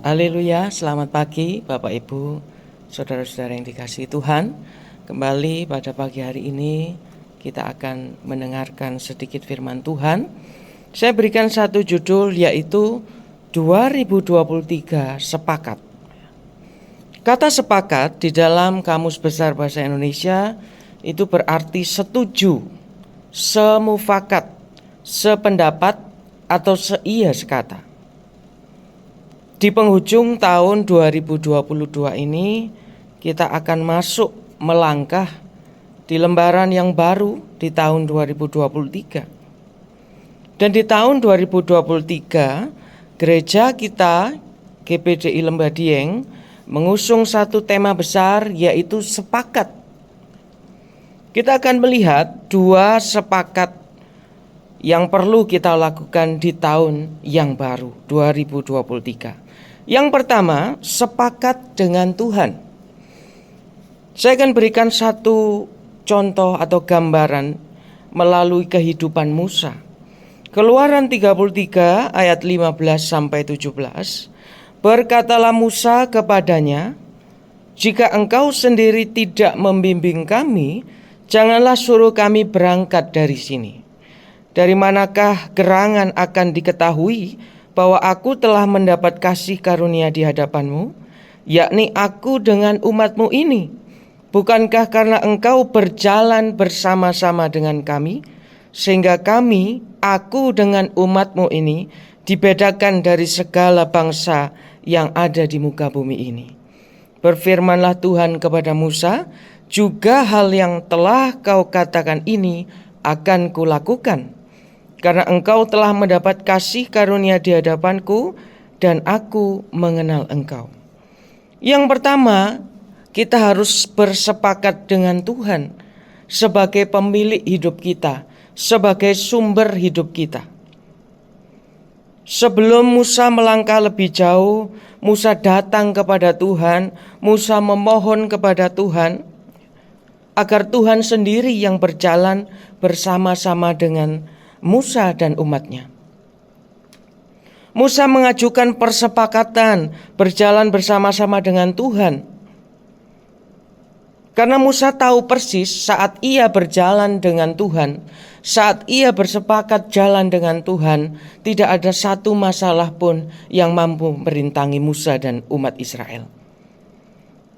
Haleluya, selamat pagi Bapak Ibu, saudara-saudara yang dikasihi Tuhan. Kembali pada pagi hari ini kita akan mendengarkan sedikit firman Tuhan. Saya berikan satu judul, yaitu 2023 Sepakat. Kata sepakat di dalam Kamus Besar Bahasa Indonesia itu berarti setuju, semufakat, sependapat, atau seia sekata. Di penghujung tahun 2022 ini kita akan masuk melangkah di lembaran yang baru di tahun 2023. Dan di tahun 2023 gereja kita GPDI Lembah Dieng mengusung satu tema besar, yaitu sepakat. Kita akan melihat dua sepakat yang perlu kita lakukan di tahun yang baru 2023. Yang pertama, sepakat dengan Tuhan. Saya akan berikan satu contoh atau gambaran melalui kehidupan Musa. Keluaran 33 ayat 15 sampai 17. Berkatalah Musa kepadanya, "Jika engkau sendiri tidak membimbing kami, janganlah suruh kami berangkat dari sini. Dari manakah gerangan akan diketahui bahwa aku telah mendapat kasih karunia di hadapanmu, yakni aku dengan umatmu ini? Bukankah karena engkau berjalan bersama-sama dengan kami, sehingga kami, aku dengan umatmu ini, dibedakan dari segala bangsa yang ada di muka bumi ini?" Berfirmanlah Tuhan kepada Musa, "Juga hal yang telah kau katakan ini akan kulakukan, karena engkau telah mendapat kasih karunia di hadapanku, dan aku mengenal engkau." Yang pertama, kita harus bersepakat dengan Tuhan sebagai pemilik hidup kita, sebagai sumber hidup kita. Sebelum Musa melangkah lebih jauh, Musa datang kepada Tuhan, Musa memohon kepada Tuhan agar Tuhan sendiri yang berjalan bersama-sama dengan Musa dan umatnya. Musa mengajukan persepakatan berjalan bersama-sama dengan Tuhan. Karena Musa tahu persis saat ia berjalan dengan Tuhan, saat ia bersepakat jalan dengan Tuhan, tidak ada satu masalah pun yang mampu merintangi Musa dan umat Israel.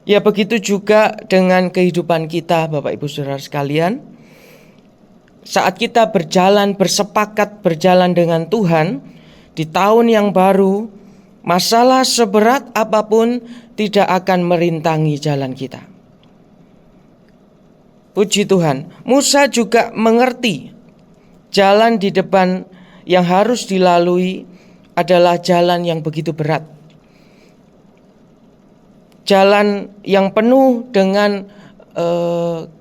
Ya, begitu juga dengan kehidupan kita, Bapak Ibu Saudara sekalian. Saat kita bersepakat berjalan dengan Tuhan di tahun yang baru, masalah seberat apapun tidak akan merintangi jalan kita. Puji Tuhan, Musa juga mengerti jalan di depan yang harus dilalui adalah jalan yang begitu berat. Jalan yang penuh dengan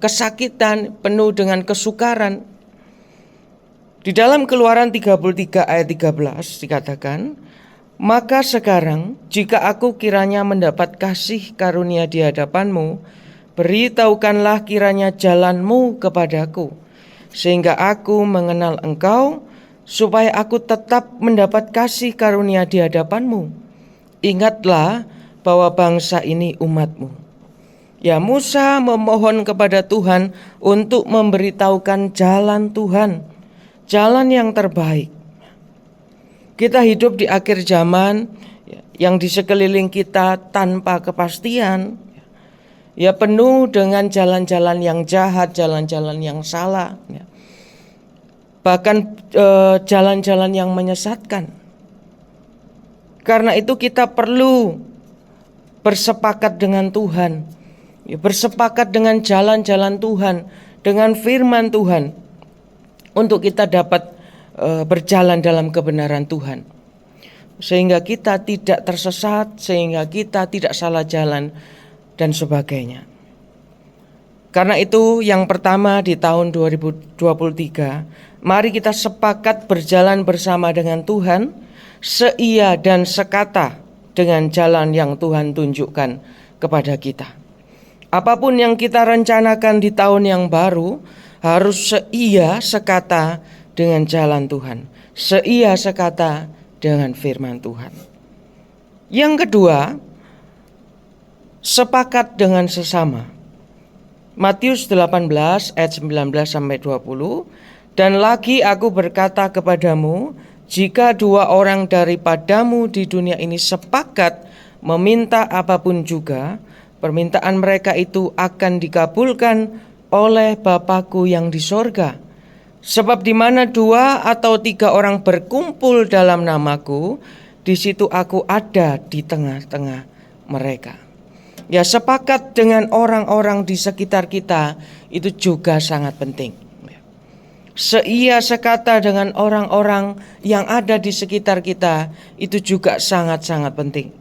kesakitan, penuh dengan kesukaran. Di dalam Keluaran 33 ayat 13 dikatakan, "Maka sekarang jika aku kiranya mendapat kasih karunia di hadapanmu, beritahukanlah kiranya jalanmu kepadaku, sehingga aku mengenal engkau, supaya aku tetap mendapat kasih karunia di hadapanmu. Ingatlah bahwa bangsa ini umatmu." Ya, Musa memohon kepada Tuhan untuk memberitahukan jalan Tuhan, jalan yang terbaik. Kita hidup di akhir zaman yang di sekeliling kita tanpa kepastian, ya penuh dengan jalan-jalan yang jahat, jalan-jalan yang salah, ya. Bahkan jalan-jalan yang menyesatkan. Karena itu kita perlu bersepakat dengan Tuhan, ya, bersepakat dengan jalan-jalan Tuhan, dengan firman Tuhan, untuk kita dapat berjalan dalam kebenaran Tuhan, sehingga kita tidak tersesat, sehingga kita tidak salah jalan dan sebagainya. Karena itu yang pertama di tahun 2023, mari kita sepakat berjalan bersama dengan Tuhan, seia dan sekata dengan jalan yang Tuhan tunjukkan kepada kita. Apapun yang kita rencanakan di tahun yang baru harus seia sekata dengan jalan Tuhan, seia sekata dengan firman Tuhan. Yang kedua, sepakat dengan sesama. Matius 18 ayat 19 sampai 20. Dan lagi aku berkata kepadamu, jika dua orang daripadamu di dunia ini sepakat meminta apapun juga, permintaan mereka itu akan dikabulkan oleh Bapa-Ku yang di sorga. Sebab di mana 2 atau 3 orang berkumpul dalam namaku, di situ aku ada di tengah-tengah mereka. Ya, sepakat dengan orang-orang di sekitar kita itu juga sangat penting. Seia sekata dengan orang-orang yang ada di sekitar kita itu juga sangat-sangat penting.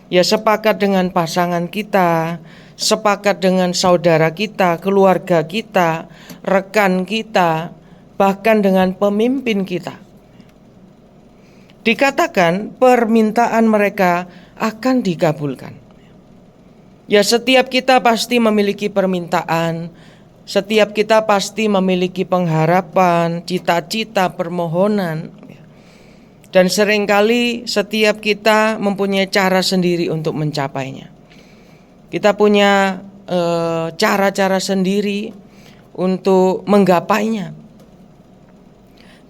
Ya, sepakat dengan pasangan kita, sepakat dengan saudara kita, keluarga kita, rekan kita, bahkan dengan pemimpin kita. Dikatakan permintaan mereka akan dikabulkan. Ya, setiap kita pasti memiliki permintaan, setiap kita pasti memiliki pengharapan, cita-cita, permohonan. Dan seringkali setiap kita mempunyai cara sendiri untuk mencapainya. Kita punya cara-cara sendiri untuk menggapainya.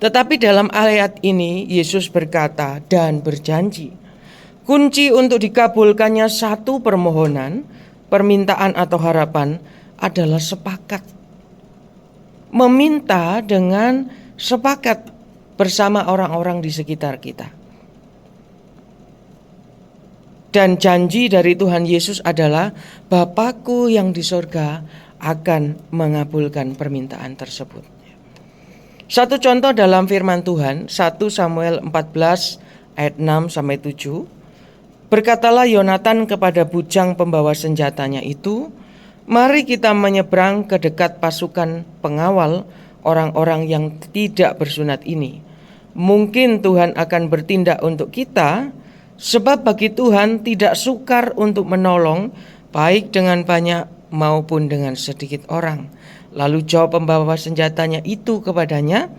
Tetapi dalam ayat ini Yesus berkata dan berjanji, kunci untuk dikabulkannya satu permohonan, permintaan atau harapan adalah sepakat. Meminta dengan sepakat bersama orang-orang di sekitar kita. Dan janji dari Tuhan Yesus adalah Bapa-Ku yang di sorga akan mengabulkan permintaan tersebut. Satu contoh dalam firman Tuhan, 1 Samuel 14 ayat 6 sampai 7. Berkatalah Yonatan kepada bujang pembawa senjatanya itu, mari kita menyeberang ke dekat pasukan pengawal orang-orang yang tidak bersunat ini. Mungkin Tuhan akan bertindak untuk kita, sebab bagi Tuhan tidak sukar untuk menolong, baik dengan banyak maupun dengan sedikit orang. Lalu jawab pembawa senjatanya itu kepadanya,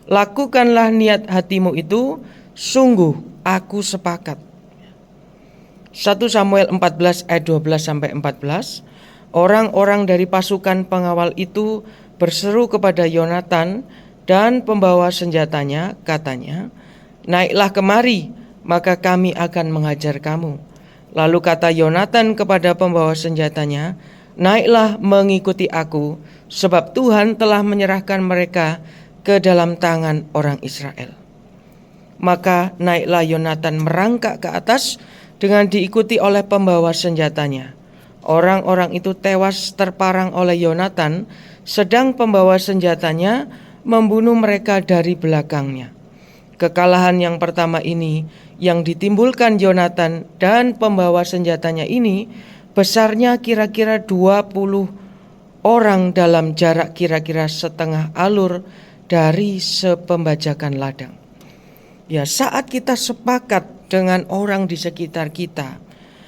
lakukanlah niat hatimu itu, sungguh aku sepakat. 1 Samuel 14 ayat 12 sampai 14. Orang-orang dari pasukan pengawal itu berseru kepada Yonatan dan pembawa senjatanya, katanya, naiklah kemari, maka kami akan menghajar kamu. Lalu kata Yonatan kepada pembawa senjatanya, naiklah mengikuti aku, sebab Tuhan telah menyerahkan mereka ke dalam tangan orang Israel. Maka naiklah Yonatan merangkak ke atas dengan diikuti oleh pembawa senjatanya. Orang-orang itu tewas terparang oleh Yonatan, sedang pembawa senjatanya membunuh mereka dari belakangnya. Kekalahan yang pertama ini yang ditimbulkan Yonatan dan pembawa senjatanya ini besarnya kira-kira 20 orang dalam jarak kira-kira setengah alur dari sepembajakan ladang. Ya, saat kita sepakat dengan orang di sekitar kita,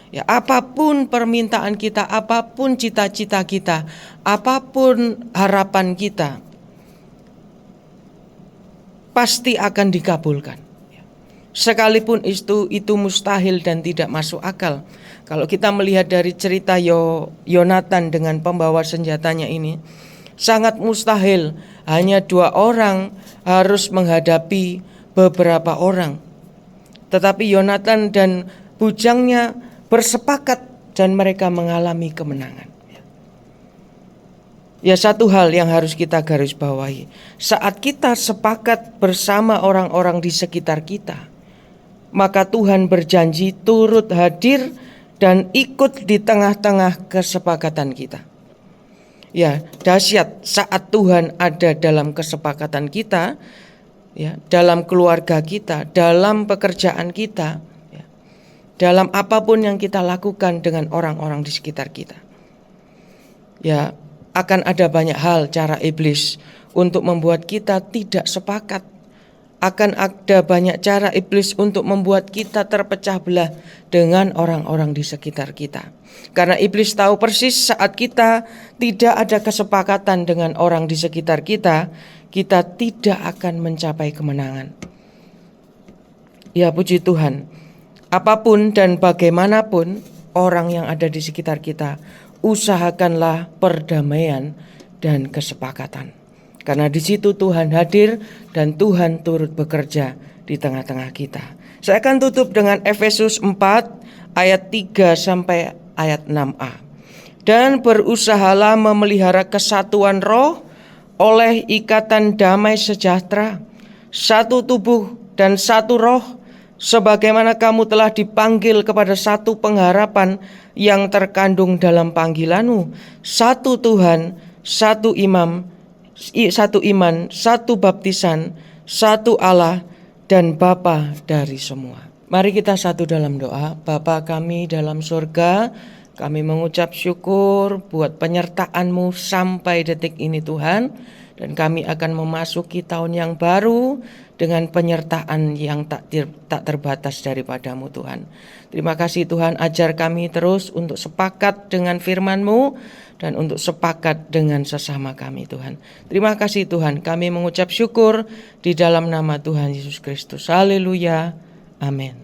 ya, apapun permintaan kita, apapun cita-cita kita, apapun harapan kita, pasti akan dikabulkan. Sekalipun itu mustahil dan tidak masuk akal. Kalau kita melihat dari cerita Yonatan dengan pembawa senjatanya ini, sangat mustahil hanya 2 orang harus menghadapi beberapa orang. Tetapi Yonatan dan bujangnya bersepakat dan mereka mengalami kemenangan. Ya, satu hal yang harus kita garis bawahi, saat kita sepakat bersama orang-orang di sekitar kita, maka Tuhan berjanji turut hadir dan ikut di tengah-tengah kesepakatan kita. Ya, dahsyat saat Tuhan ada dalam kesepakatan kita, ya, dalam keluarga kita, dalam pekerjaan kita, ya, dalam apapun yang kita lakukan dengan orang-orang di sekitar kita. Ya, akan ada banyak hal cara iblis untuk membuat kita tidak sepakat. Akan ada banyak cara iblis untuk membuat kita terpecah belah dengan orang-orang di sekitar kita. Karena iblis tahu persis saat kita tidak ada kesepakatan dengan orang di sekitar kita, kita tidak akan mencapai kemenangan. Ya, puji Tuhan, apapun dan bagaimanapun orang yang ada di sekitar kita, usahakanlah perdamaian dan kesepakatan. Karena di situ Tuhan hadir dan Tuhan turut bekerja di tengah-tengah kita. Saya akan tutup dengan Efesus 4 ayat 3 sampai ayat 6a. Dan berusahalah memelihara kesatuan roh oleh ikatan damai sejahtera, satu tubuh dan satu roh, sebagaimana kamu telah dipanggil kepada satu pengharapan yang terkandung dalam panggilanmu, satu Tuhan, satu iman, satu baptisan, satu Allah dan Bapa dari semua. Mari kita satu dalam doa. Bapa kami dalam surga, kami mengucap syukur buat penyertaan-Mu sampai detik ini Tuhan. Dan kami akan memasuki tahun yang baru dengan penyertaan yang tak terbatas daripada-Mu Tuhan. Terima kasih Tuhan, ajar kami terus untuk sepakat dengan firman-Mu dan untuk sepakat dengan sesama kami Tuhan. Terima kasih Tuhan, kami mengucap syukur di dalam nama Tuhan Yesus Kristus. Haleluya. Amin.